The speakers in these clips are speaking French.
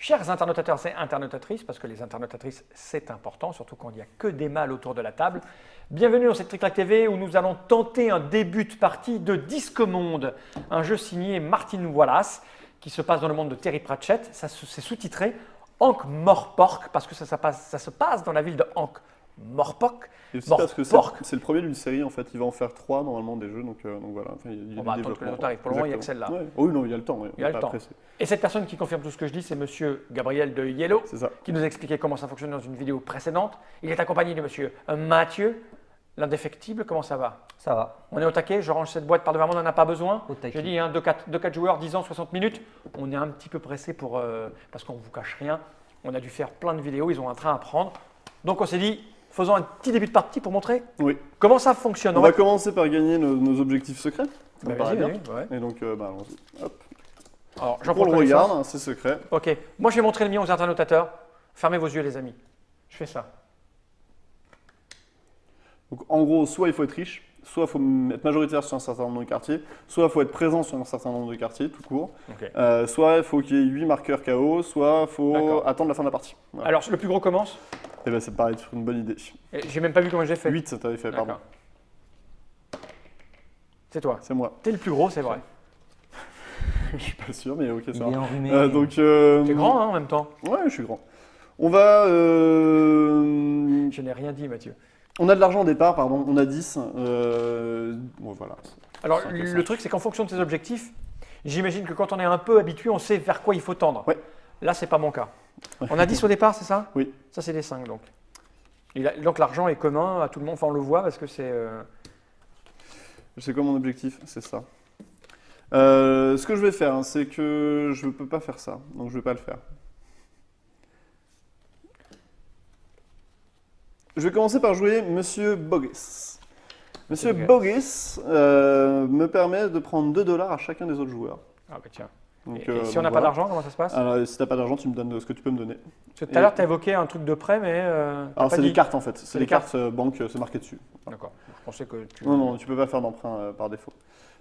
Chers internautateurs et internautatrices, parce que les internautatrices, c'est important, surtout quand il n'y a que des mâles autour de la table, bienvenue dans cette Trick TV où nous allons tenter un début de partie de Disque Monde, un jeu signé Martin Wallace qui se passe dans le monde de Terry Pratchett. Ça c'est sous-titré Ankh-Morpork parce que ça se passe dans la ville de Ankh-Morpork. Et aussi parce que c'est le premier d'une série, en fait. Il va en faire 3 normalement des jeux, donc voilà. Enfin, on va attendre que les autres arrivent. Pour le moment, il n'y a que celle-là. Ouais. Oh oui, non, il y a le temps. Ouais. Il y a le temps. Et cette personne qui confirme tout ce que je dis, c'est monsieur Gabriel de Yellow, qui nous a expliqué comment ça fonctionne dans une vidéo précédente. Il est accompagné de monsieur Mathieu, l'indéfectible. Comment ça va? Ça va. On est au taquet, je range cette boîte par devant, on n'en a pas besoin. J'ai dit 2-4 joueurs, 10 ans, 60 minutes. On est un petit peu pressé parce qu'on ne vous cache rien. On a dû faire plein de vidéos, ils ont un train à prendre. Donc on s'est dit, faisons un petit début de partie pour montrer comment ça fonctionne. On va commencer par gagner nos objectifs secrets. Bah, Et donc, allons-y. Hop. Alors, on le regarde, c'est secret. Ok. Moi, je vais montrer le mien aux internautateurs. Fermez vos yeux, les amis. Je fais ça. Donc, en gros, soit il faut être riche, soit il faut être majoritaire sur un certain nombre de quartiers, soit il faut être présent sur un certain nombre de quartiers, tout court. Soit il faut qu'il y ait 8 marqueurs KO, soit il faut attendre la fin de la partie. Voilà. Alors, le plus gros commence? Eh ben, c'est pareil, c'est une bonne idée. J'ai même pas vu comment j'ai fait. 8, ça t'avait fait, pardon. C'est toi. C'est moi. T'es le plus gros, c'est vrai. Je suis pas sûr, mais ok, ça va. T'es grand, hein, en même temps. Ouais, je suis grand. On va... Je n'ai rien dit, Mathieu. On a de l'argent au départ, pardon. On a 10. Bon, voilà. Alors, le truc, c'est qu'en fonction de tes objectifs, j'imagine que quand on est un peu habitué, on sait vers quoi il faut tendre. Ouais. Là, c'est pas mon cas. On a 10 au départ, c'est ça? Oui. Ça, c'est des 5, donc. Donc, l'argent est commun à tout le monde. Enfin, on le voit parce que c'est... C'est quoi mon objectif? C'est ça. Ce que je vais faire, c'est que je ne peux pas faire ça. Donc, je ne vais pas le faire. Je vais commencer par jouer Monsieur Boggis. Monsieur Boggis me permet de prendre 2 $ à chacun des autres joueurs. Ah bah tiens. Donc, et si on n'a pas d'argent, comment ça se passe? Alors, si tu n'as pas d'argent, tu me donnes ce que tu peux me donner. Parce que tout à l'heure, tu as évoqué un truc de prêt, mais. Alors, c'est des cartes en fait. C'est des cartes banque, c'est marqué dessus. D'accord. Je pensais que tu. Non, tu ne peux pas faire d'emprunt par défaut.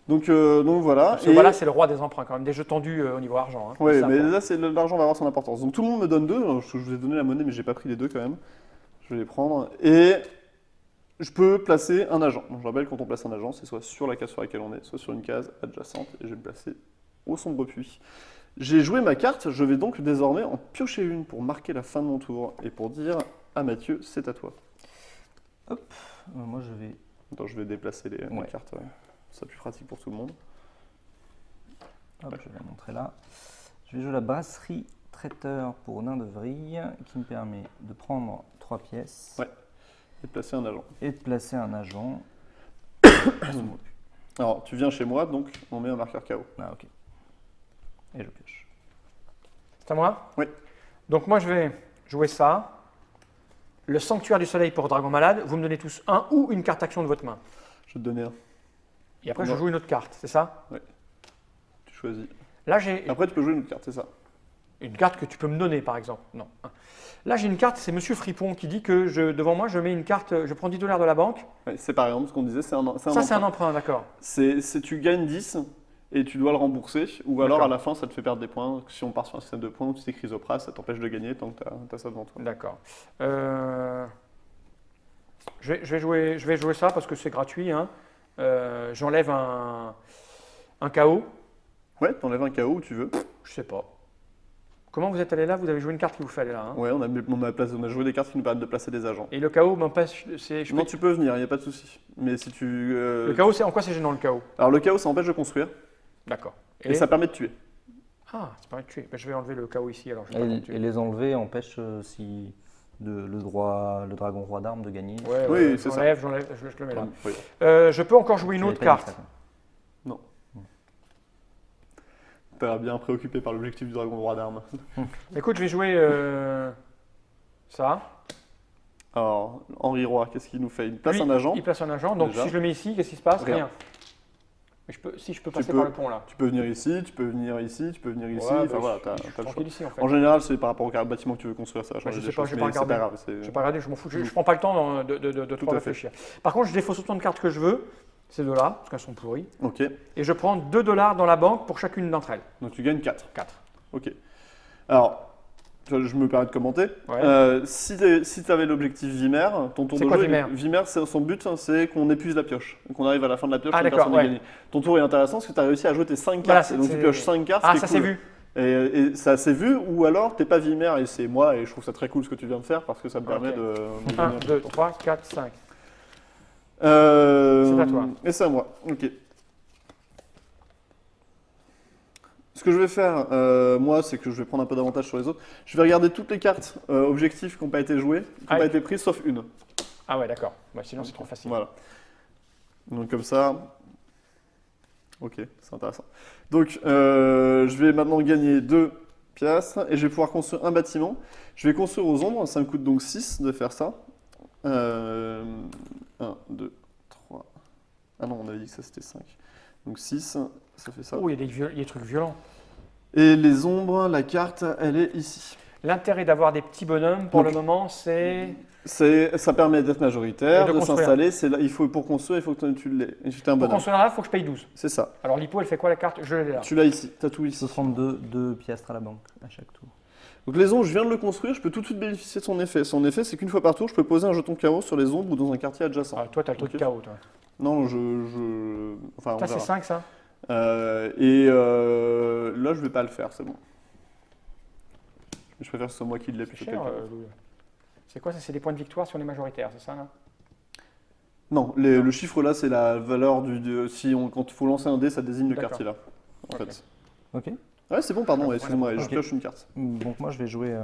Donc voilà. Parce que voilà, c'est le roi des emprunts quand même, des jeux tendus au niveau argent. Hein, oui, mais là, l'argent va avoir son importance. Donc tout le monde me donne 2. Je vous ai donné la monnaie, mais je n'ai pas pris les 2 quand même. Je vais les prendre. Et je peux placer un agent. Donc je rappelle, quand on place un agent, c'est soit sur la case sur laquelle on est, soit sur une case adjacente. Et je vais me placer au sombre puits. J'ai joué ma carte, je vais donc désormais en piocher une pour marquer la fin de mon tour et pour dire à Mathieu, c'est à toi. Hop, moi je vais... Attends, je vais déplacer les cartes, c'est plus pratique pour tout le monde. Hop, je vais la montrer là. Je vais jouer la brasserie traiteur pour nain de vrille qui me permet de prendre 3 pièces. Ouais, et de placer un agent. Et de placer un agent. Alors, tu viens chez moi, donc on met un marqueur KO. Ah, ok. Et je pioche. C'est à moi? Oui. Donc moi, je vais jouer ça. Le sanctuaire du soleil pour Dragon Malade. Vous me donnez tous un ou une carte action de votre main. Je vais te donner un. Et après, je joue une autre carte, c'est ça? Oui. Tu choisis. Là, j'ai... Après, tu peux jouer une autre carte, c'est ça? Une carte que tu peux me donner, par exemple. Non. Là, j'ai une carte, c'est Monsieur Fripon qui dit que devant moi, je mets une carte, je prends 10 $ de la banque. Oui, c'est par exemple ce qu'on disait, c'est un emprunt. Ça, c'est un emprunt, d'accord. Tu gagnes 10 et tu dois le rembourser, ou alors à la fin, ça te fait perdre des points. Si on part sur un système de points, tu sais Chrysopras, ça t'empêche de gagner tant que tu as ça devant toi. D'accord. Je vais jouer ça parce que c'est gratuit. Hein. J'enlève un KO. Ouais, t'enlèves un KO où tu veux. Je sais pas. Comment vous êtes allé là? Vous avez joué une carte qui vous fait aller là. Hein. Ouais, on a joué des cartes qui nous permettent de placer des agents. Et le KO m'empêche. Non, tu peux venir, il n'y a pas de souci. Mais si tu. Le KO, c'est en quoi c'est gênant le KO? Alors le KO, ça empêche de construire. D'accord. Et ça permet de tuer. Ah, ça permet de tuer. Ben, je vais enlever le KO ici alors. Et les enlever empêche si le dragon roi d'armes de gagner. Ouais, oui, c'est ça. J'enlève, je le mets là. Oui. Je peux encore jouer une autre carte. Non. Tu as bien préoccupé par l'objectif du dragon roi d'armes. Écoute, je vais jouer ça. Alors, Henri Roy, qu'est-ce qu'il nous fait? Il place un agent. Il place un agent. Donc, si je le mets ici, qu'est-ce qui se passe? Rien. Mais je peux passer par le pont là. Tu peux venir ici, tu peux venir ici, tu peux venir ici. Ouais, enfin, voilà, t'as le choix. Ici, en fait. En général, c'est par rapport au bâtiment que tu veux construire, ça. Je sais pas, je vais pas regarder. Je vais pas regarder, je m'en fous. Je prends pas le temps de trop réfléchir. Par contre, je défausse autant de cartes que je veux. Ces deux-là, parce qu'elles sont pourries. Ok. Et je prends 2 $ dans la banque pour chacune d'entre elles. Donc tu gagnes 4. 4. Ok. Alors, tu vois, je me permets de commenter. Ouais. Si tu avais l'objectif Vimer, ton tour C'est de quoi jeu, Vimer Vimer, son but, hein, c'est qu'on épuise la pioche. Et qu'on arrive à la fin de la pioche, Ah, une d'accord, personne ouais. ait gagné. Ton tour est intéressant parce que tu as réussi à jouer tes 5 Voilà, cartes. Et donc tu c'est- pioches 5 cartes. Ah, ce qui ça est s'est cool. vu. Et ça s'est vu, ou alors t'es pas Vimer et c'est moi, et je trouve ça très cool ce que tu viens de faire parce que ça me permet Ok. de. 1, 2, 3, 4, 5. C'est à toi. Et c'est à moi, ok. Ce que je vais faire, moi, c'est que je vais prendre un peu d'avantage sur les autres. Je vais regarder toutes les cartes objectifs qui n'ont pas été jouées, qui n'ont Ah, pas oui. été prises, sauf une. Ah ouais, d'accord. Bah, sinon, c'est trop facile. Voilà. Donc comme ça. Ok, c'est intéressant. Donc je vais maintenant gagner 2 piastres et je vais pouvoir construire un bâtiment. Je vais construire aux ombres, ça me coûte donc 6 de faire ça. 1, 2, 3. Ah non, on avait dit que ça c'était 5. Donc 6, ça fait ça. Oh, il y a des trucs violents. Et les ombres, la carte, elle est ici. L'intérêt d'avoir des petits bonhommes, pour Donc- le moment, c'est... Ça permet d'être majoritaire, Et de de construire. s'installer. C'est là, pour construire, il faut que tu l'aies. Et tu t'es un Pour bonhomme. construire là, il faut que je paye 12. C'est ça. Alors, l'hypo, elle fait quoi la carte? Je l'ai là. Tu l'as ici, t'as tout ici. 62 piastres à la banque à chaque tour. Donc les ombres, je viens de le construire, je peux tout de suite bénéficier de son effet. Son effet, c'est qu'une fois par tour, je peux poser un jeton chaos sur les ombres ou dans un quartier adjacent. Ah, toi, t'as le truc Ok. KO, toi. Non, Enfin, on Ça, c'est verra. 5, ça? Là, je vais pas le faire, c'est bon. Je préfère que ce soit moi qui l'ai C'est plutôt que cher. quelqu'un. C'est quoi ça? C'est des points de victoire si on est majoritaire, c'est ça, là? Non, le chiffre là, c'est la valeur quand il faut lancer un dé, ça désigne le D'accord. quartier là. En Ok. fait. Ok. Ouais, c'est bon, pardon, Voilà. excuse-moi, je Ok. pioche une carte. Donc moi je vais jouer.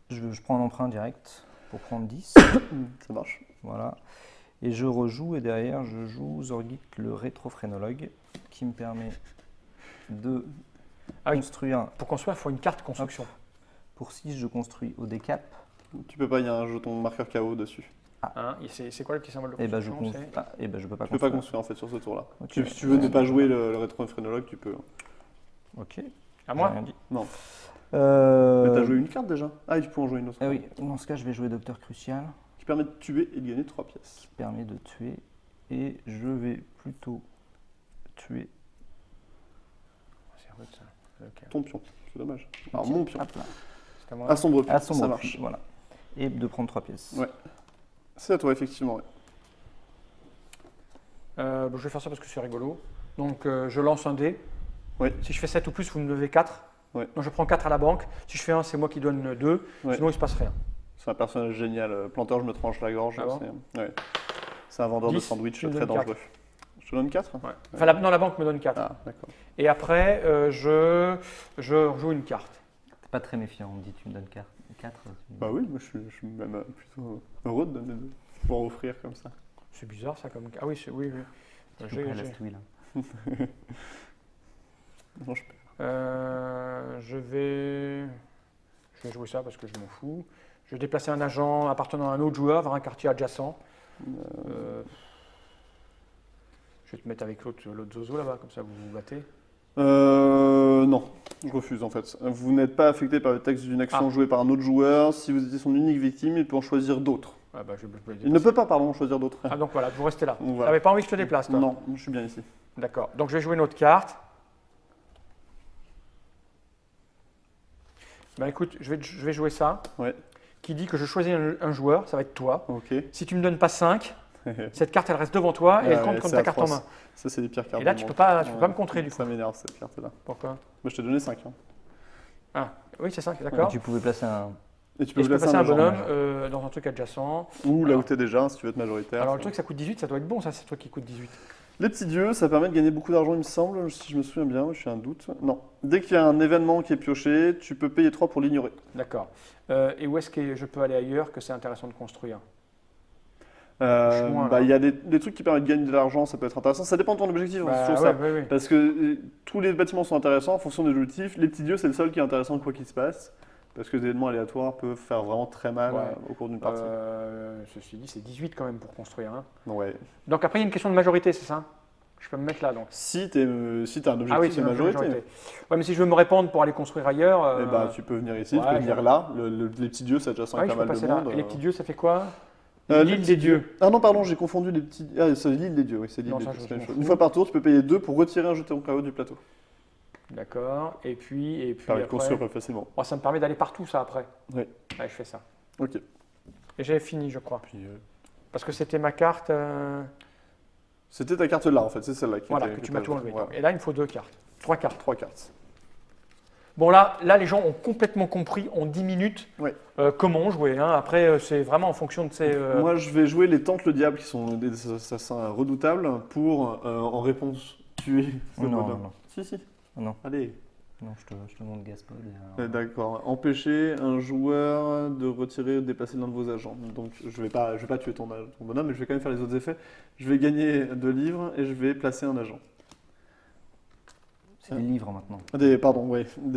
Je prends un emprunt direct pour prendre 10. Ça marche. Voilà. Et je rejoue et derrière je joue Zorgit le rétrophrénologue qui me permet de Ah oui. construire. Pour construire, il faut une carte construction. Pour 6 je construis au décap. Tu peux pas, il y a un jeton marqueur KO dessus. Hein, et c'est quoi le petit symbole de Et ben je construction? je peux pas Tu peux pas construire. construire en fait sur ce tour là. Ok. Si tu veux ne pas jouer le rétro-phrénologue, tu peux. Ok. À moi? J'ai rien dit. Non. Euh, Mais t'as joué une carte déjà? Ah, et tu peux en jouer une autre. Ah oui, dans ce cas je vais jouer Docteur Crucial Qui permet de tuer et de gagner 3 pièces. qui permet de tuer. Et je vais plutôt tuer. C'est rude, ça. Ok. Ton pion, c'est dommage. Alors mon pion. Hop là. C'est à moi. À sombre pion, À son ça mot, marche. Voilà. Et de prendre 3 pièces. Ouais. C'est à toi, effectivement. Ouais. Je vais faire ça parce que c'est rigolo. Donc, je lance un dé. Oui. Si je fais 7 ou plus, vous me levez 4. Ouais. Donc, je prends 4 à la banque. Si je fais 1, c'est moi qui donne 2. Ouais. Sinon, il se passe rien. C'est un personnage génial. Planteur, je me tranche la gorge. Ah bon Ouais. C'est un vendeur de 10, sandwich tu me très donnes dangereux. Je te donne 4? Ouais. Enfin, la banque me donne 4. Ah, d'accord. Et après, je joue une carte. T'es pas très méfiant, on me dit tu me donnes 4. Bah oui, moi je suis même plutôt heureux de donner deux. Pour offrir comme ça. C'est bizarre ça comme. Ah oui, oui, oui. J'ai- j'ai- Non, je je vais jouer ça parce que je m'en fous. Je vais déplacer un agent appartenant à un autre joueur vers un quartier adjacent. Je vais te mettre avec l'autre zozo là-bas, comme ça vous vous battez. Non, je refuse en fait. Vous n'êtes pas affecté par le texte d'une action Ah. jouée par un autre joueur. Si vous étiez son unique victime, il peut en choisir d'autres. Ah bah, je vais le Il ne peut pas, pardon, en choisir d'autres. Ah donc voilà, vous restez là. Donc, Tu voilà. n'avais pas envie que je te déplace, toi? Non, je suis bien ici. D'accord. Donc je vais jouer une autre carte. Ben écoute, je vais jouer ça. Ouais. Qui dit que je choisis un joueur, ça va être toi. Ok. Si tu me donnes pas 5, cette carte elle reste devant toi et elle Ah compte ouais, comme c'est ta carte en atroce. main. Ça, c'est les pires cartes. Et là, du tu monde. peux pas me Ouais. contrer du coup. Ça m'énerve cette carte-là. Pourquoi? Moi, je t'ai donné 5. Ah, oui, c'est 5, d'accord. Tu pouvais placer un. Et tu Et peux je peux placer passer un agent. bonhomme dans un truc adjacent. Ou là où Alors- tu es déjà, si tu veux être majoritaire. Alors le truc ça coûte 18, ça doit être bon ça, c'est toi qui coûte 18. Les petits dieux, ça permet de gagner beaucoup d'argent, il me semble, si je me souviens bien, je suis un doute. Non. Dès qu'il y a un événement qui est pioché, tu peux payer 3 pour l'ignorer. D'accord. Et où est-ce que je peux aller ailleurs que c'est intéressant de construire? Euh, suis moins, bah, là. il y a des trucs qui permettent de gagner de l'argent, ça peut être intéressant. Ça dépend de ton objectif, hein, c'est toujours ça. ouais, ouais. Parce que tous les bâtiments sont intéressants en fonction des objectifs. Les petits dieux, c'est le seul qui est intéressant quoi qu'il se passe. Parce que des événements aléatoires peuvent faire vraiment très mal Ouais. au cours d'une partie. Ceci dit, c'est 18 quand même pour construire. Hein. Ouais. Donc après, il y a une question de majorité, c'est ça? Je peux me mettre là donc. Si tu as un objectif Ah oui, de c'est majorité, Ouais, mais si je veux me répandre pour aller construire ailleurs. eh ben, tu peux venir ici, tu ouais, peux venir je- là. Les petits dieux, ça adjacent ah oui, avec je pas peux mal de passer là. monde. Et les petits dieux, ça fait quoi? Les L'île petits des dieux. Ah non, pardon, j'ai confondu les petits. Ah, c'est l'île des dieux, oui, c'est l'île Non, des ça, dieux. je c'est la même m'en chose. fous. Une fois par tour, tu peux payer 2 pour retirer un jeton KO du plateau. D'accord. Et puis Permet de après, construire plus facilement. oh, ça me permet d'aller partout, ça, après. Oui. Allez, je fais ça. Ok. Et j'avais fini, je crois. Puis, Parce que c'était ma carte c'était ta carte là, en fait, c'est celle-là qui voilà, était- que tu t'as m'as tout enlevé. voilà. Et là, il me faut 2 cartes. 3 cartes. 3 cartes. Bon, là, les gens ont complètement compris en 10 minutes Ouais. comment jouer. Hein. Après, c'est vraiment en fonction de ces... Moi, je vais jouer les Tentes le Diable, qui sont des assassins redoutables, pour, en réponse, tuer ce Non, bonhomme. non. Si, si. Non. Allez. Non, je te montre Gaspard. D'accord. Empêcher un joueur de retirer ou de déplacer l'un de vos agents. Donc, je vais pas tuer ton bonhomme, mais je vais quand même faire les autres effets. Je vais gagner 2 livres et je vais placer un agent. C'est des livres maintenant. Des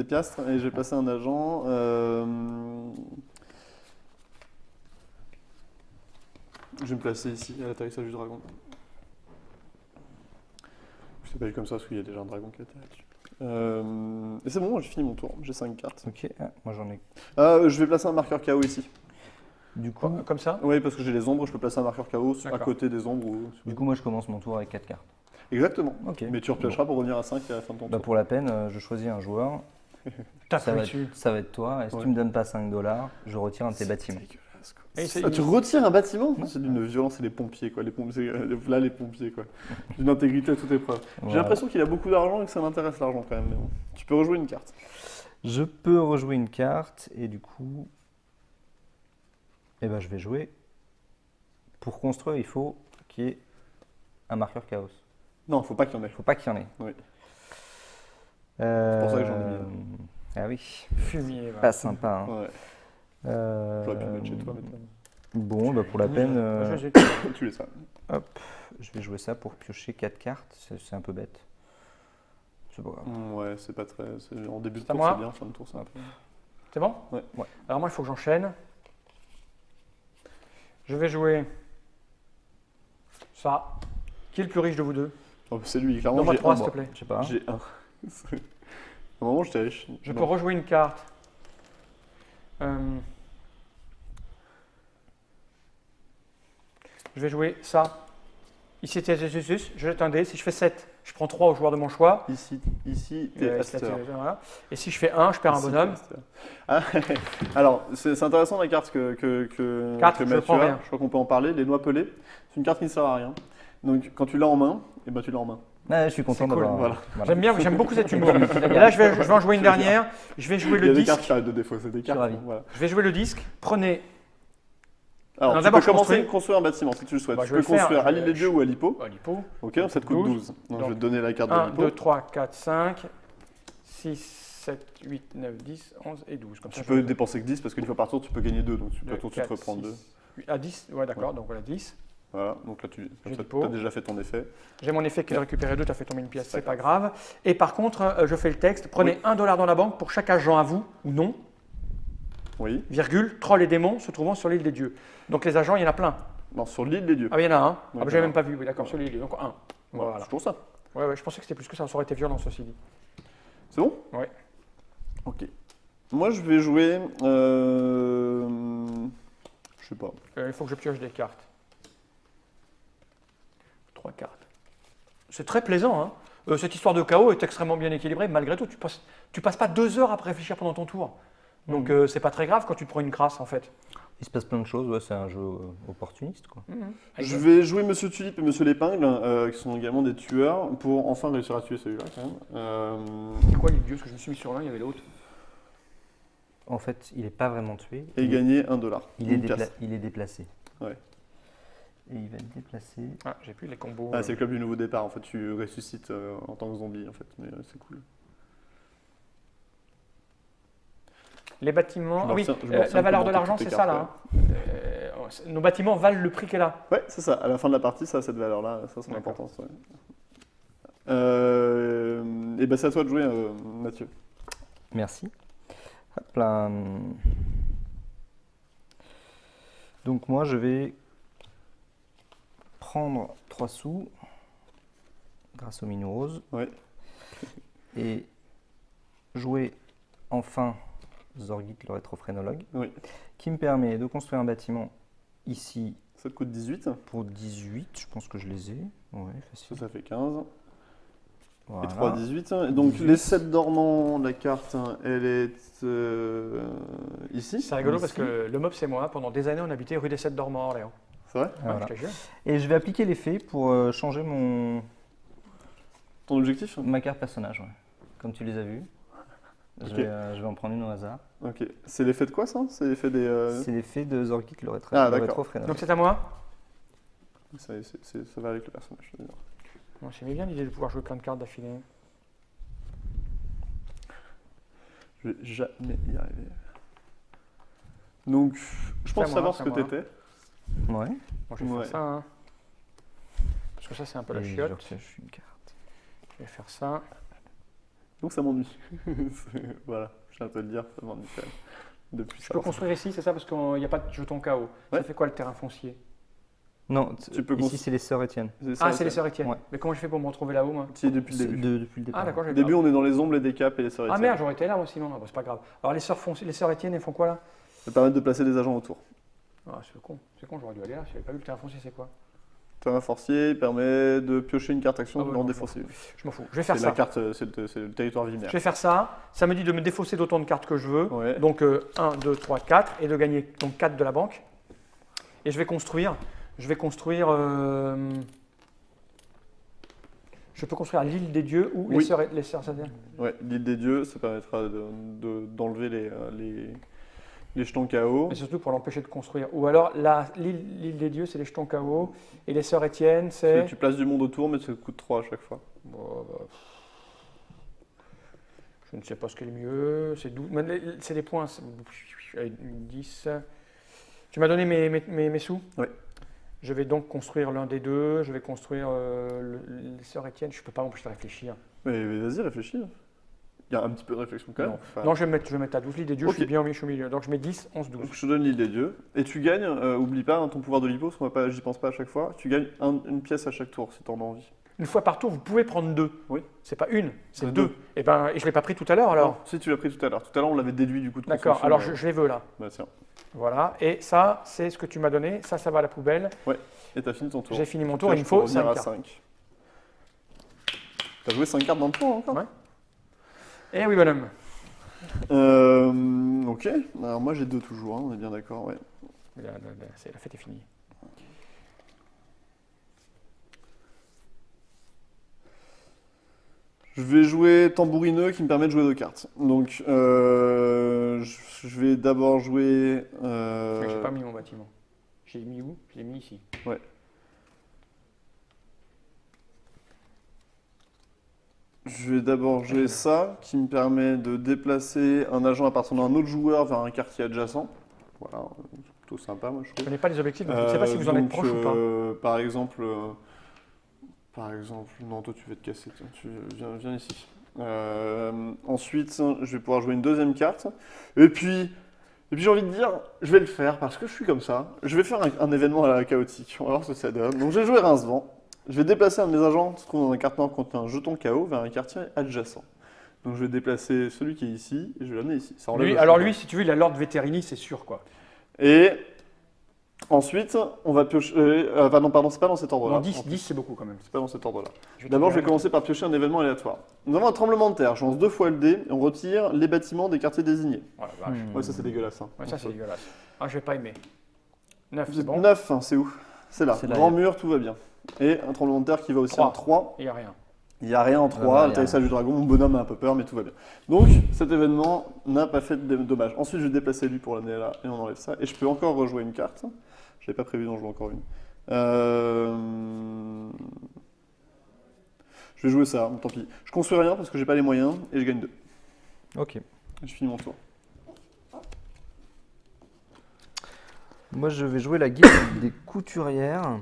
piastres, et je vais placer un agent. Je vais me placer ici, à l'atterrissage du dragon. Je s'appelle comme ça parce qu'il y a déjà un dragon qui atterrit dessus. Et c'est bon, j'ai fini mon tour, j'ai 5 cartes. Ok, moi j'en ai. Je vais placer un marqueur KO ici. Du coup, Comme ça. Oui, parce que j'ai les ombres, je peux placer un marqueur KO à D'accord. côté des ombres. moi je commence mon tour avec 4 cartes. Exactement. Ok. Mais tu repiocheras pour revenir à 5 à la fin de ton Bah, tour. pour la peine, je choisis un joueur. T'as Ça pris va, dessus. ça va être toi. Et si Ouais. tu me donnes pas 5 $, je retire un de tes bâtiments. Dégueulasse, quoi. Et c'est- Ah, tu retires un bâtiment? C'est d'une violence, c'est les pompiers, quoi. Là, les pompiers, quoi. D'une intégrité à toute épreuve. J'ai Voilà. l'impression qu'il a beaucoup d'argent et que ça m'intéresse l'argent quand même. Mais bon. Tu peux rejouer une carte. Je peux rejouer une carte et du coup, je vais jouer. Pour construire, il faut qu'il y ait un marqueur chaos. Non, faut pas qu'il y en ait. Il faut pas qu'il y en ait. Oui. C'est pour ça que j'en ai mis un. Ah oui, Fumier. voilà. pas sympa. Hein. Ouais. Euh, J'aurais pu le mettre chez toi maintenant. Bon, bah, pour la peine, Tu les ça. hop, je vais jouer ça pour piocher 4 cartes. C'est un peu bête. C'est pas grave. Ouais, c'est pas très. En début de C'est à tour, moi c'est bien. Fin de tour, c'est un peu. C'est bon? Ouais. Alors moi, il faut que j'enchaîne. Je vais jouer ça. Qui est le plus riche de vous deux? Oh, c'est lui, clairement. Donne-moi J'ai 3, un. s'il te plaît. Je sais pas. J'ai un. À un moment, j'étais riche. Je Non. peux rejouer une carte. Je vais jouer ça. Ici, je jette un dé. Si je fais 7, je prends 3 au joueur de mon choix. Ici, t'es Aster. Voilà. Et si je fais 1, je perds un Ici, bonhomme. t'es Aster. Ah, alors, c'est intéressant la carte que 4, je Mathieu prends a. rien. Je crois qu'on peut en parler. Les noix pelées, c'est une carte qui ne sert à rien. Donc, quand tu l'as en main, tu l'as en main. Ah, je suis content C'est cool, d'avoir. voilà. J'aime beaucoup cet humour. Et là, je vais en jouer une dernière. Je vais jouer Il y le a des cartes disque. qui arrêtent de défausser des cartes. ravi. Voilà. Je vais jouer le disque. Prenez. Alors, Non, tu d'abord, peux je commencer construis. à construire un bâtiment si tu le souhaites. Bah, tu je vais peux le faire. construire à l'île des dieux ou à l'hippo. Lipo. Ok, donc ça te coûte 12. Donc, je vais te donner la carte de 1, l'hippo. 2, 3, 4, 5, 6, 7, 8, 9, 10, 11 et 12. Comme Tu ça, peux dépenser que 10 parce qu'une fois par tour, tu peux gagner 2. Donc, tu peux tout de suite 4, reprendre 2. 6, à 10, ouais, d'accord, donc voilà 10. Voilà, donc là, tu J'ai as l'hippo. déjà fait ton effet. J'ai mon effet qui est de récupérer 2, tu as fait tomber une pièce, C'est c'est pas pas grave. Et par contre, je fais le texte prenez $1 dans la banque pour chaque agent à vous ou non, Oui. virgule, troll et démons se trouvant sur l'île des dieux. Donc les agents, il y en a plein. Non, sur l'île des dieux. Ah, il y en a un. Ah, bah, Ouais, j'avais même voilà. pas vu, oui, d'accord, sur l'île des dieux. Donc 1. Voilà, Voilà. c'est toujours ça. Ouais, je pensais que c'était plus que ça aurait été violent, ceci dit. C'est bon? Ouais. Ok. Moi, je vais jouer. Je sais pas. Il faut que je pioche des cartes. 3 cartes. C'est très plaisant, hein. Cette histoire de chaos est extrêmement bien équilibrée. Malgré tout, tu passes pas 2 heures à réfléchir pendant ton tour. Donc c'est pas très grave quand tu te prends une crasse en fait. Il se passe plein de choses. Ouais, c'est un jeu opportuniste, quoi. Je vais jouer Monsieur Tulipe et Monsieur l'Épingle, qui sont également des tueurs, pour enfin réussir à tuer celui-là quand même. C'est quoi l'île Dieu? Parce que je me suis mis sur l'un, il y avait l'autre. En fait, il n'est pas vraiment tué. Et gagner $1. Il est, Une pièce. il est déplacé. Ouais. Et il va être déplacé. Ah, j'ai plus les combos. Ah, c'est le club du nouveau départ. En fait, tu ressuscites en tant que zombie, en fait. Mais c'est cool. Les bâtiments. Je Ah oui, me retiens la valeur de commenter l'argent, toutes c'est tes ça cartes, là. Hein. Nos bâtiments valent le prix qu'elle a. Ouais, c'est ça. À la fin de la partie, ça a cette valeur-là. Ça, c'est D'accord. l'importance. Ouais. Et ben, c'est à toi de jouer, Mathieu. Merci. Hop là. Donc moi, je vais prendre 3 sous grâce au minu rose Ouais. et jouer enfin Zorgit le rétrophrénologue, Oui. qui me permet de construire un bâtiment ici Ça te coûte 18. pour 18. Je pense que je les ai. Ouais, facile. Ça fait 15. Voilà. 3, 18. Et donc 18. les 7 dormants, la carte, elle est ici. C'est rigolo Ici. parce que le mob, c'est moi. Pendant des années, on habitait rue des Sept Dormants à Orléans. C'est vrai? Ouais, Voilà. je te jure. Et je vais appliquer l'effet pour changer Ton objectif? ma carte personnage, ouais. Comme tu les as vus. Ok. Je vais en prendre une au hasard. Ok. C'est l'effet de quoi ça? C'est l'effet des. C'est l'effet de Zorkit, le rétro. Ah, le d'accord. rétro-freinage. Donc c'est à moi. Ça va avec le personnage, je veux dire. Moi, j'aimais bien l'idée de pouvoir jouer plein de cartes d'affilée. Je vais jamais y arriver. Donc, je pense moi, savoir ce c'est que à moi. t'étais. Ouais. Moi, je vais Ouais. faire ça. Hein. Parce que ça, c'est un peu la Et je chiotte. repioche une carte. Je vais faire ça. Donc ça m'ennuie. Voilà, je viens de te le dire, ça m'ennuie quand même. Depuis Je ça. peux construire ici, c'est ça? Parce qu'il n'y a pas de jeton KO. Ouais. Ça fait quoi le terrain foncier? Non, Tu peux ici c'est les sœurs Étienne. Ah, c'est les sœurs Étienne. Ouais. Mais comment je fais pour me retrouver là-haut, moi? Si, depuis le C'est début. depuis le départ. Ah, d'accord, Au j'ai début, on est dans les ombres, les décaps et les sœurs Ah Étienne. merde, j'aurais été là moi sinon. Ah, bah, c'est pas grave. Alors les sœurs Étienne, elles font quoi là? Ça permet de placer des agents autour. Ah, c'est con. C'est con, j'aurais dû aller là. Si j'avais pas vu le terrain foncier, c'est quoi? Terrain forcier permet de piocher une carte action Ah ouais, dans non, défausser. Je m'en fous. Je vais faire C'est ça. la carte, c'est le territoire Je Vimer. vais faire ça. Ça me dit de me défausser d'autant de cartes que je veux. Ouais. Donc 1, 2, 3, 4. Et de gagner donc 4 de la banque. Et je vais construire. Je peux construire l'île des dieux ou Oui. les sœurs Étienne. Ouais, l'île des dieux, ça permettra d'enlever les jetons KO. Mais surtout pour l'empêcher de construire. Ou alors l'île des dieux, c'est les jetons KO. Et les sœurs Étienne, c'est. Tu places du monde autour, mais ça coûte 3 à chaque fois. Bon, bah, je ne sais pas ce qui est le mieux. C'est 12. Mais c'est des points. Allez, 10. Tu m'as donné mes sous? Oui. Je vais donc construire l'un des deux. Je vais construire les sœurs Étienne. Je ne peux pas m'empêcher de réfléchir. Mais vas-y, réfléchis. Il y a un petit peu de réflexion quand même. Non, Enfin, non je vais mettre à 12 l'île des dieux. Ok. Je suis bien au milieu. Donc je mets 10, 11, 12. donc je te donne l'île des dieux. Et tu gagnes, oublie pas hein, ton pouvoir de lipo, parce que j'y pense pas à chaque fois. Tu gagnes une pièce à chaque tour si t'en as envie. Une fois par tour, vous pouvez prendre 2. Oui. C'est pas une, c'est C'est 2. deux. Et je ne l'ai pas pris tout à l'heure alors. Non, si tu l'as pris tout à l'heure. Tout à l'heure, on l'avait déduit du coup de D'accord, construction, alors mais- je les veux là. Bah tiens. Voilà. Et ça, c'est ce que tu m'as donné. Ça va à la poubelle. Et t'as fini ton tour. J'ai fini mon Donc tour. là, Il me je faut peux revenir 5 à cartes. 5. T'as joué 5 cartes dans le tour encore Ouais. Eh oui, bonhomme. Ok. Alors moi j'ai 2 toujours, hein, on est bien d'accord. Ouais. La fête est finie. Je vais jouer tambourineux qui me permet de jouer 2 cartes. Donc je vais d'abord jouer. Mais j'ai pas mis mon bâtiment. J'ai mis où? Je l'ai mis ici. Je vais d'abord jouer ça qui me permet de déplacer un agent appartenant à un autre joueur vers un quartier adjacent. Voilà, c'est plutôt sympa moi je Je trouve. connais pas les objectifs, donc je ne sais pas si vous en êtes Donc, proche ou pas. Par exemple, non, toi tu vas te casser, tiens, viens ici. Ensuite, je vais pouvoir jouer une deuxième carte. Et puis j'ai envie de dire, je vais le faire parce que je suis comme ça. Je vais faire un événement à la chaotique. On va voir ce que ça donne. Donc, je vais jouer Rincevent. Je vais déplacer un de mes agents qui se trouve dans un carton contre un jeton KO vers un quartier adjacent. Donc, je vais déplacer celui qui est ici et je vais l'amener ici. Ça enlève le Alors jeton. lui, si tu veux, il a l'ordre Vétérini, c'est sûr quoi. Et ensuite, on va piocher. Pardon, c'est pas dans cet ordre-là. Non, 10 c'est beaucoup quand même. C'est pas dans cet ordre-là. Je vais D'abord, je vais te commencer par piocher un événement aléatoire. Nous avons un tremblement de terre. Je lance 2 fois le dé et on retire les bâtiments des quartiers désignés. Oh la vache. Ouais, ça c'est dégueulasse. Hein. Ouais, ça c'est dégueulasse. Ah, je vais pas aimer. 9, c'est bon. 9, c'est où? C'est là. C'est là, Grand il y mur, tout va bien. Et un tremblement de terre qui va aussi 3. en 3. Il n'y a rien. Il n'y a rien en 3. il y a Atterrissage du dragon, mon bonhomme a un peu peur, mais tout va bien. Donc, cet événement n'a pas fait de dommages. Ensuite, je vais déplacer lui pour l'amener là et on enlève ça. Et je peux encore rejouer une carte. Je n'avais pas prévu d'en jouer encore une. Je vais jouer ça, tant pis. Je construis rien parce que j'ai pas les moyens et je gagne 2. Ok. Je finis mon tour. Moi, je vais jouer la guilde des couturières.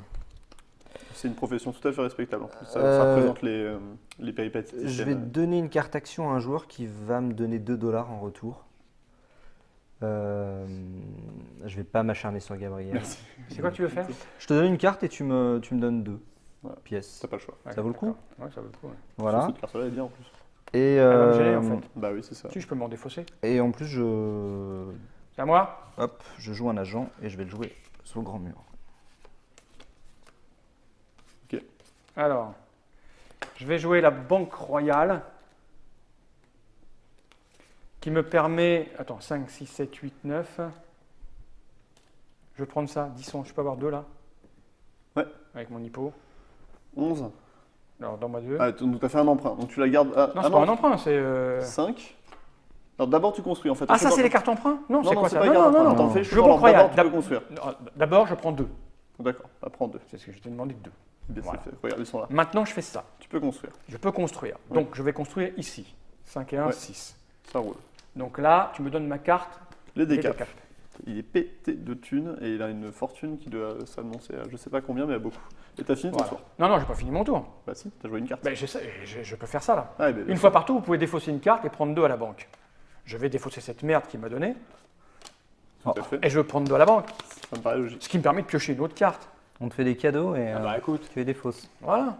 C'est une profession tout à fait respectable. En plus. Ça Euh, représente les péripéties. Je vais donner une carte action à un joueur qui va me donner 2 $ en retour. Je vais pas m'acharner sur Gabriel. Merci. C'est quoi que tu veux faire? Je te donne une carte et tu me donnes 2 Voilà. pièces. T'as pas le choix. Ouais, Ça vaut le coup? d'accord. Ouais, ça vaut le coup. Ouais. Voilà. Cette carte-là est bien en plus. Et, Elle va me gêner, en fait. Bah oui, c'est ça. Si, je peux m'en défausser. et en plus, C'est à moi? je joue un agent et je vais le jouer sur le grand mur. Alors, Je vais jouer la Banque Royale qui me permet... Attends, 5, 6, 7, 8, 9. Je vais prendre ça, 10 sons. Je peux avoir 2 là? Ouais. Avec mon hippo. 11. Alors, dans ma 2. Ah, donc tu as fait un emprunt. Donc tu la gardes. Non, c'est pas un emprunt, c'est... 5. Alors d'abord tu construis en fait. Ah, ça c'est les cartes emprunts? Non, c'est quoi c'est ça? pas Non, carte non, non, emprunt. non. T'en fais le Je choix, Banque alors Royale. d'abord tu peux construire. D'abord, je prends 2. D'accord, bah prends 2. C'est ce que je t'ai demandé de 2. Bien, Voilà. c'est fait. Regarde, ils sont là. Maintenant, je fais ça. Tu peux construire. Je peux construire. Ouais. Donc, je vais construire ici. 5 et 1, Ouais. 6. Ça roule. Donc là, tu me donnes ma carte. Les et décaps. Il est pété de thunes et il a une fortune qui doit s'annoncer à je sais pas combien, mais à beaucoup. Et t'as fini ton Voilà. tour. Non, non, j'ai pas fini mon tour. Bah si, t'as joué une carte. Ben, je peux faire ça là. Ah, ben, Une fois par tour, vous pouvez défausser une carte et prendre 2 à la banque. Je vais défausser cette merde qu'il m'a donnée tout à fait. et je vais prendre 2 à la banque. Ça me paraît logique. Ce qui me permet de piocher une autre carte. On te fait des cadeaux et Écoute. tu es des fausses. Voilà.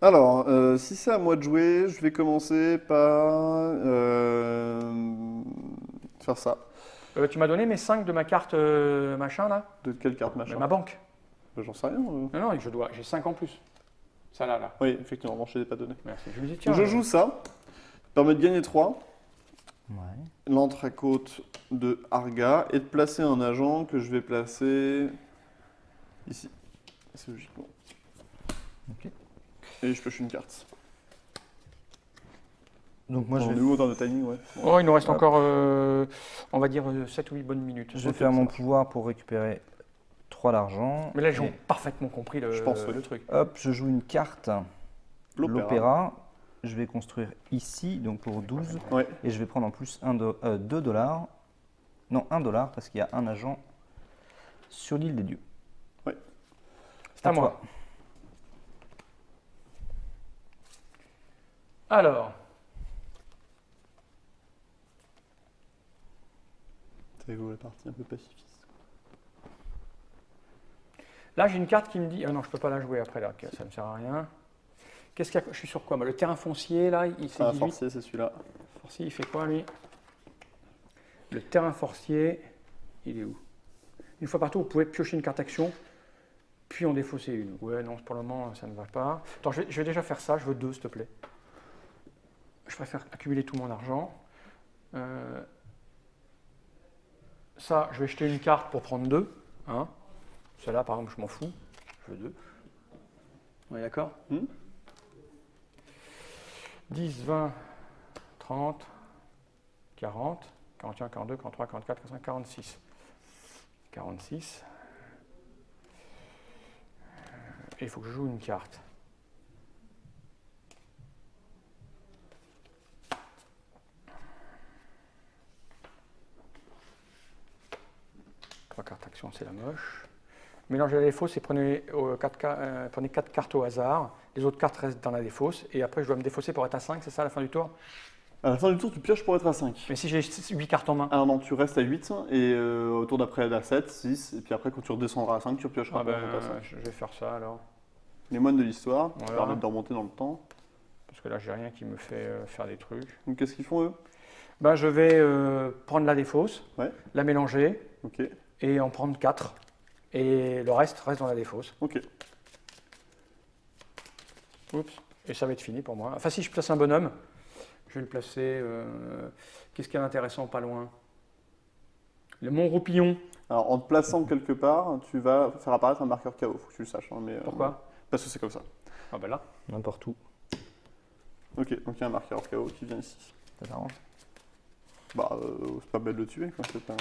Alors, si c'est à moi de jouer, je vais commencer par faire ça. Tu m'as donné mes 5 de ma carte machin là? De quelle carte Mais machin ma banque. Bah, j'en sais rien. Non, non, j'ai 5 en plus. Ça là. Oui, effectivement, bon, je ne l'ai pas donné. Merci. Je me dis, tiens. Donc je joue ça. Ça permet de gagner 3. Ouais. L'entrecôte de Arga et de placer un agent que je vais placer ici. C'est logiquement. Ok. Et je pioche une carte. Donc moi je On est vais, où en termes de timing, ouais. Bon. Oh, il nous reste encore, on va dire, 7 ou 8 bonnes minutes. je vais faire mon pouvoir pour récupérer 3 d'argent. Mais là, ils ont Et parfaitement compris Je pense, oui. le truc. hop, je joue une carte, L'opéra. l'opéra. Je vais construire ici, donc pour 12. Ouais. Et je vais prendre en plus 2 dollars. Non, 1 dollar, parce qu'il y a un agent sur l'île des dieux. C'est à moi. Alors, C'est la partie un peu pacifiste. là, j'ai une carte qui me dit... Ah non, je peux pas la jouer après, là. Ça ne me sert à rien. Qu'est-ce qu'il y a... Je suis sur quoi moi? Le terrain foncier, là, il fait Ah, 18. forcier, c'est celui-là. Forcier, il fait quoi, lui? Le terrain forcier, il est où? Une fois par tour, vous pouvez piocher une carte action, puis en défausser une. Ouais, non, pour le moment, ça ne va pas. Attends, je vais déjà faire ça. Je veux 2, s'il te plaît. Je préfère accumuler tout mon argent. Ça, je vais jeter une carte pour prendre 2. Hein. Celle-là, par exemple, je m'en fous. Je veux 2. On est d'accord? 10, 20, 30, 40, 41, 42, 43, 44, 45, 46. 46. Et il faut que je joue une carte. Trois cartes action, c'est la moche. Mélangez la défausse et prenez 4 cartes au hasard. Les autres cartes restent dans la défausse. Et après, je dois me défausser pour être à 5, c'est ça à la fin du tour? À la fin du tour, tu pioches pour être à 5. Mais si j'ai 8 cartes en main? Ah non, tu restes à 8 et au tour d'après à 7, 6. Et puis après, quand tu redescendras à 5, tu repiocheras Ah pour ben, être à 5. je vais faire ça alors. Les moines de l'histoire, qui Voilà. permettent de remonter dans le temps. Parce que là, j'ai rien qui me fait faire des trucs. Donc qu'est-ce qu'ils font eux? Ben, je vais prendre la défausse, Ouais. la mélanger Ok, et en prendre 4. Et le reste dans la défausse. ok. Oups. Et ça va être fini pour moi. Enfin, si je place un bonhomme, je vais le placer. Qu'est-ce qui est intéressant pas loin? Le Mont Roupillon. Alors en te plaçant quelque part, tu vas faire apparaître un marqueur KO, faut que tu le saches. Hein, mais, Pourquoi? Parce que c'est comme ça. Ah ben là. N'importe où. Ok, donc il y a un marqueur KO qui vient ici. Ça t'arrange? Bah, c'est pas bête de le tuer quoi. C'est pas...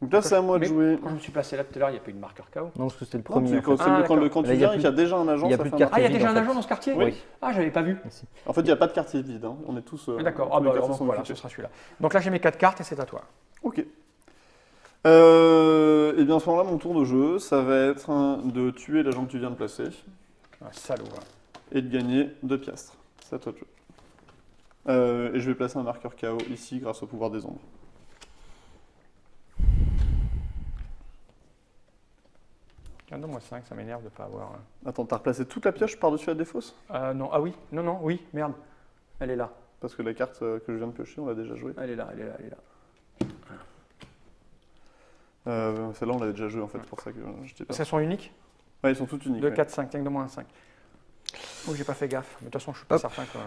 Donc là, c'est à moi de Mais jouer. Quand je me suis placé là tout à l'heure, il n'y a pas eu de marqueur KO. Non, parce que c'était le Non, premier. c'est en quand, fait. c'est Ah, quand, d'accord. quand tu Là, il y a viens et qu'il y a déjà un agent, il y a ça plus fait de un cartes. Ah, il y a vide, déjà en un fait. agent dans ce quartier? Oui. Ah, j'avais pas vu. Ici. En fait, il n'y a pas de quartier vide. Hein. On est tous. Ah, d'accord. tous Ah les bah quartiers alors sont voilà, occupés. ce sera celui-là. Donc là, j'ai mes 4 cartes et c'est à toi. Ok. Et bien à ce moment-là, mon tour de jeu, ça va être de tuer l'agent que tu viens de placer Ah, salaud. Hein. et de gagner 2 piastres. C'est à toi de jouer. Et je vais placer un marqueur KO ici grâce au pouvoir des ombres. Donne-moi 5, ça m'énerve de ne pas avoir. Attends, t'as replacé toute la pioche par-dessus la défausse? Non, ah oui, non, oui, merde. Elle est là. Parce que la carte que je viens de piocher, on l'a déjà jouée. Elle est là, elle est là, elle est là. Celle-là, on l'avait déjà jouée en fait, c'est pour ça que je t'ai pas. Parce qu'elles sont uniques? Ouais, ils sont toutes uniques. 2, ouais. 4, 5. Tiens, donne-moi un 5. Oh, j'ai pas fait gaffe. Mais de toute façon, je suis pas Hop. certain que.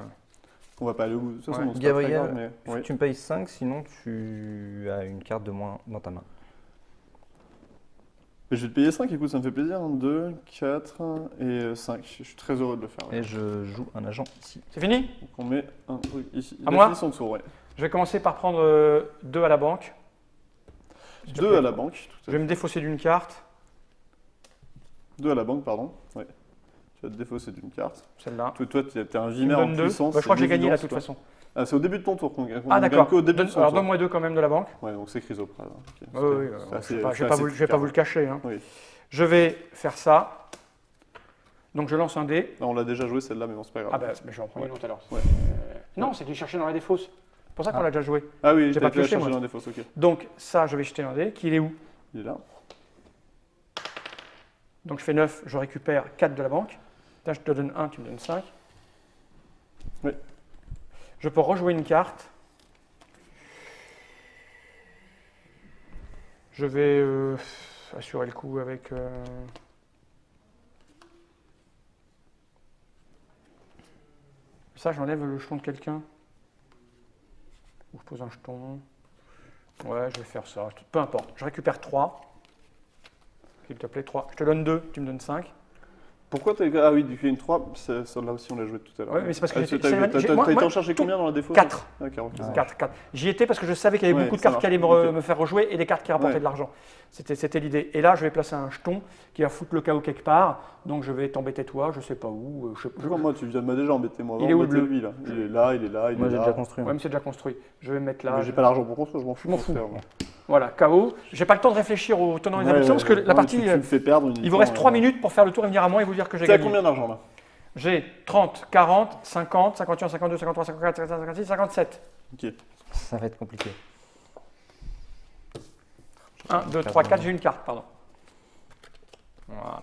On va pas aller au bout. De toute façon, Ouais. bon, c'est pas très Gabriel, grave, mais... ouais. tu me payes 5, sinon tu as une carte de moins dans ta main. Mais je vais te payer 5, écoute, ça me fait plaisir. 2, 4 et 5. Je suis très heureux de le faire. ouais. Et je joue un agent ici. C'est fini? Donc on met un truc ici. Il À a moi fini son tour, ouais. Je vais commencer par prendre 2 à la banque. S'il te 2 plaît. à la banque. Tout Je à vais me défausser d'une carte. 2 à la banque, pardon. Ouais. Tu vas te défausser d'une carte. Celle-là. Toi, t'es un Tu me vimère en donnes 2. puissance. Je crois que j'ai gagné là, de d'évidence, toute toi. façon. Ah, c'est au début de ton tour qu'on gagne. Ah, d'accord. Au début de son Alors, tour. donne-moi 2 quand même de la banque. Ouais, donc c'est Chrysoprase. Ok. Oui, oui, C'est je ne assez- vais pas vous le cacher. Hein. Oui. Je vais faire ça. Donc, je lance un dé. Ah, on l'a déjà joué celle-là, mais bon, c'est pas grave. Ah, bah, mais je vais en prendre une autre alors. Ouais. Non, c'est qu'il cherchait dans la défausse. C'est pour ça qu'on Ah. l'a déjà joué. Ah oui, J'ai t'as pas pu la pioché, chercher moi. dans des fausses, ok. Donc, ça, je vais jeter un dé. Qu'il est où? Il est là. Donc, je fais 9. Je récupère 4 de la banque. Là, je te donne 1, tu me donnes 5. Oui. Je peux rejouer une carte. Je vais assurer le coup avec. Ça, j'enlève le jeton de quelqu'un. Ou je pose un jeton. Ouais, je vais faire ça. Peu importe. Je récupère 3. S'il te plaît, 3. Je te donne 2, tu me donnes 5. Pourquoi t'as. Ah oui, du coup, une 3, celle-là aussi, on l'a joué tout à l'heure. Ouais, mais c'est parce que Ah, j'ai- t'as c'est- t'as- j'ai- t'as moi- été moi, en chercher tout- combien dans la défausse? 4. D'accord, ok. 4, 4. J'y étais parce que je savais qu'il y avait Ouais, beaucoup de ça cartes qui allaient marche. Ok. me faire rejouer et des cartes qui rapportaient Ouais. de l'argent. C'était l'idée. Et là, je vais placer un jeton qui va foutre le chaos quelque part. Donc, je vais t'embêter toi, je sais pas où. Moi, tu m'as déjà embêté, moi. Il est où, le Embêter bleu lui, là. Il est là, il est là, il Moi est j'ai là. déjà construit. Ouais, mais c'est déjà construit. Je vais me mettre là. Mais j'ai pas l'argent pour construire, je m'en fous. Je m'en fous. de faire, moi. Voilà, chaos. J'ai pas le temps de réfléchir aux tenants et les Ouais, aboutissants ouais, parce que ouais. la Non, partie. tu me fais perdre Il vous reste 3 minutes pour faire le tour et venir à moi et vous dire que j'ai T'as gagné. combien d'argent là? J'ai 30, 40, 50, 51, 52, 53, 54, 55, 56, 57. Ok. Ça va être compliqué. 1, 2, 3, 4, j'ai une carte, pardon. Voilà.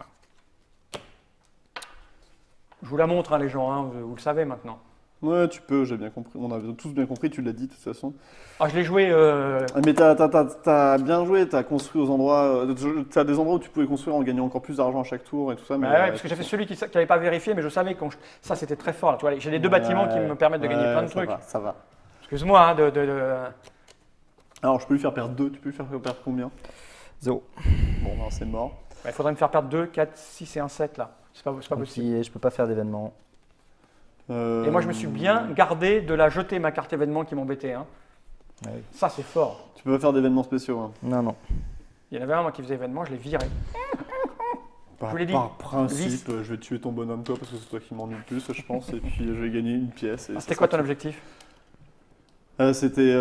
Je vous la montre, hein, les gens, hein, vous le savez maintenant. Ouais, tu peux, j'ai bien compris. On a tous bien compris, tu l'as dit de toute façon. Ah, je l'ai joué. Ah, mais t'as bien joué, t'as construit aux endroits. T'as des endroits où tu pouvais construire en gagnant encore plus d'argent à chaque tour et tout ça. Mais Bah ouais, parce que j'ai fait celui qui n'avait pas vérifié, mais je savais que ça c'était très fort. Là, tu vois, j'ai les deux bâtiments qui me permettent de gagner plein de trucs. Ça va. Excuse-moi, hein, Alors, je peux lui faire perdre 2, tu peux lui faire perdre combien? 0. Bon, ben, c'est mort. bah, il faudrait me faire perdre 2, 4, 6 et un 7 là. C'est pas possible. Je peux pas faire d'événement. Et moi je me suis bien gardé de la jeter ma carte événement qui m'embêtait. Hein. Ah oui. Ça c'est fort. Tu peux pas faire d'événements spéciaux. Hein. Non, non. Il y en avait un moi qui faisait événement, je l'ai viré. vous l'ai dit. Par principe, Liste. je vais tuer ton bonhomme, toi, parce que c'est toi qui m'ennuie le plus, je pense. Et puis, je vais gagner une pièce. et Ah, ça c'était quoi sera ton tout. objectif? C'était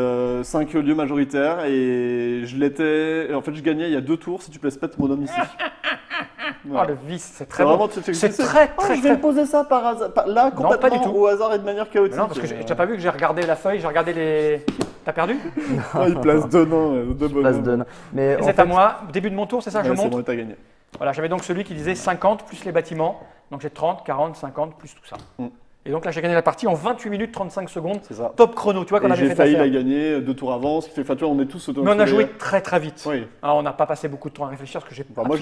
5 lieux majoritaires et je l'étais. En fait, je gagnais il y a 2 tours si tu places pas ton bonhomme ici. Oh Voilà. le vice, c'est C'est très bon. vraiment. C'est très très Je vais très. me poser ça par hasard, là, Non, pas du complètement tout. au hasard et de manière chaotique. Non, parce que t'as pas vu que j'ai regardé la feuille, j'ai regardé les. T'as perdu? Ah, il place 2 nains, 2 Place bonhommes. de... Mais Et en c'est fait, à moi. Début de mon tour, c'est ça, Ouais, je c'est monte. bon, t'as gagné. Voilà, j'avais donc celui qui disait 50 plus les bâtiments. Donc j'ai 30, 40, 50 plus tout ça. Mm. Et donc là, j'ai gagné la partie en 28 minutes 35 secondes. C'est ça. Top chrono, tu vois qu'on Et avait j'ai fait failli l'affaire. la gagner 2 tours avant, ce qui fait. Enfin, tu vois, on est tous Mais on a joué très très vite. Oui. Alors, on n'a pas passé beaucoup de temps à réfléchir parce que j'ai. Enfin, moi,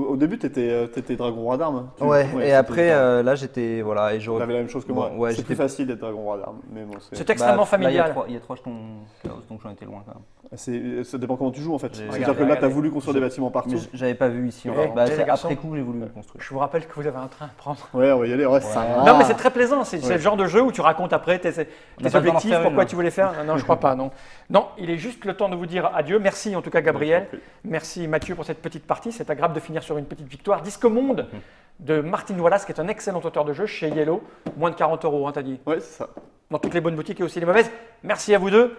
au début, t'étais dragon roi d'armes. ouais, et c'était après, ça. là j'étais. Voilà, et j'aurais. T'avais la même chose que moi. Ouais, c'est j'étais- plus facile d'être dragon roi d'armes. Mais bon, C'est extrêmement Là, familial. il y a 3 jetons chaos, donc j'en étais loin quand même. ça dépend comment tu joues en fait. J'ai- C'est-à-dire Regardez, que là, t'as regardez. voulu construire des bâtiments partout. Mais j'avais pas vu ici. Eh, encore. Bah, les c'est garçons. après coup que j'ai voulu le construire. Je vous rappelle que vous avez un train à prendre. Ouais, on va y aller. Ouais, ça va. Non, mais c'est très plaisant. C'est Ouais. le genre de jeu où tu racontes après tes On a pas le temps d'en objectifs, faire une, pourquoi là. tu voulais faire. Non, je crois pas. Non. Non, il est juste le temps de vous dire adieu. Merci en tout cas, Gabriel. Merci Mathieu pour cette petite partie. C'est agréable de finir sur une petite victoire. Disque Monde de Martin Wallace, qui est un excellent auteur de jeu chez Yellow. Moins de 40 €, hein, t'as dit. Ouais, c'est ça. Dans toutes les bonnes boutiques et aussi les mauvaises. Merci à vous deux.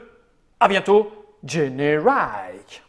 À bientôt. Générique.